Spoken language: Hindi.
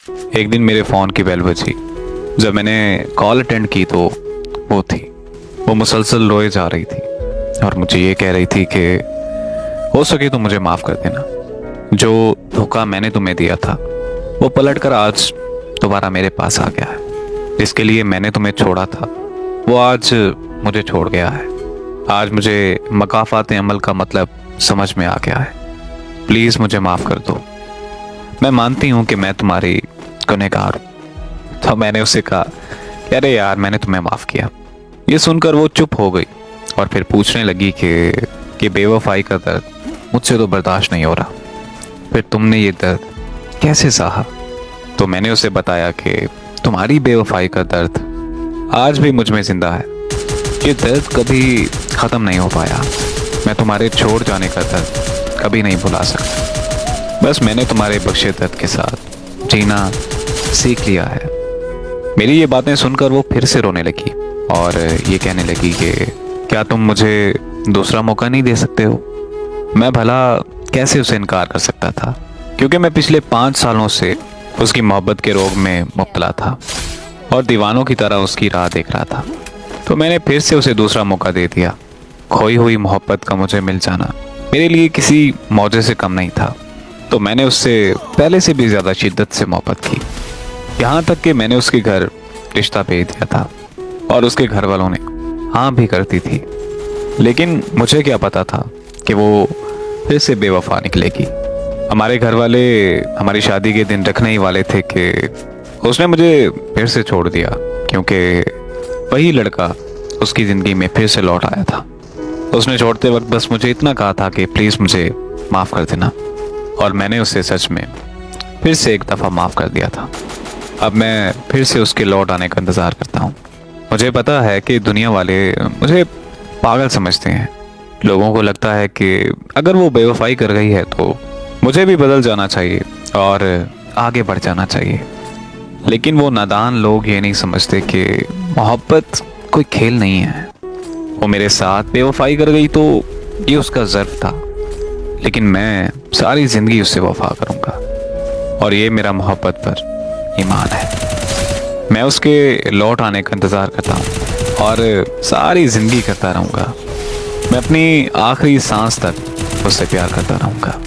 एक दिन मेरे फ़ोन की बेल बजी। जब मैंने कॉल अटेंड की तो वो मुसलसल रोए जा रही थी और मुझे ये कह रही थी कि हो सके तो मुझे माफ़ कर देना। जो धोखा मैंने तुम्हें दिया था वो पलटकर आज दोबारा मेरे पास आ गया है। जिसके लिए मैंने तुम्हें छोड़ा था वो आज मुझे छोड़ गया है। आज मुझे मकाफ़ात अमल का मतलब समझ में आ गया है। प्लीज़ मुझे माफ़ कर दो। मैं मानती हूँ कि मैं तुम्हारी गुनहगार हूँ। तो मैंने उससे कहा कि अरे यार, मैंने तुम्हें माफ़ किया। ये सुनकर वो चुप हो गई और फिर पूछने लगी कि बेवफाई का दर्द मुझसे तो बर्दाश्त नहीं हो रहा। फिर तुमने ये दर्द कैसे सहा? तो मैंने उसे बताया कि तुम्हारी बेवफाई का दर्द आज भी मुझ में जिंदा है। ये दर्द कभी ख़त्म नहीं हो पाया। मैं तुम्हारे छोड़ जाने का दर्द कभी नहीं भुला सकता। बस मैंने तुम्हारे बख्शे दर्द के साथ जीना सीख लिया है। मेरी ये बातें सुनकर वो फिर से रोने लगी और ये कहने लगी कि क्या तुम मुझे दूसरा मौका नहीं दे सकते हो? मैं भला कैसे उसे इनकार कर सकता था, क्योंकि मैं पिछले 5 सालों से उसकी मोहब्बत के रोग में मुब्तला था और दीवानों की तरह उसकी राह देख रहा था। तो मैंने फिर से उसे दूसरा मौका दे दिया। खोई हुई मोहब्बत का मुझे मिल जाना मेरे लिए किसी मौजे से कम नहीं था। तो मैंने उससे पहले से भी ज़्यादा शिद्दत से मोहब्बत की, यहाँ तक कि मैंने उसके घर रिश्ता भेज दिया था और उसके घर वालों ने हाँ भी करती थी। लेकिन मुझे क्या पता था कि वो फिर से बेवफा निकलेगी। हमारे घर वाले हमारी शादी के दिन रखने ही वाले थे कि उसने मुझे फिर से छोड़ दिया, क्योंकि वही लड़का उसकी ज़िंदगी में फिर से लौट आया था। उसने छोड़ते वक्त बस मुझे इतना कहा था कि प्लीज़ मुझे माफ़ कर देना, और मैंने उसे सच में फिर से एक दफ़ा माफ़ कर दिया था। अब मैं फिर से उसके लौट आने का इंतज़ार करता हूँ। मुझे पता है कि दुनिया वाले मुझे पागल समझते हैं। लोगों को लगता है कि अगर वो बेवफाई कर गई है तो मुझे भी बदल जाना चाहिए और आगे बढ़ जाना चाहिए। लेकिन वो नादान लोग ये नहीं समझते कि मोहब्बत कोई खेल नहीं है। वो मेरे साथ बेवफाई कर गई तो ये उसका ज़र्फ था, लेकिन मैं सारी ज़िंदगी उससे वफा करूँगा और ये मेरा मोहब्बत पर ईमान है। मैं उसके लौट आने का इंतज़ार करता हूँ और सारी ज़िंदगी करता रहूँगा। मैं अपनी आखिरी सांस तक उससे प्यार करता रहूँगा।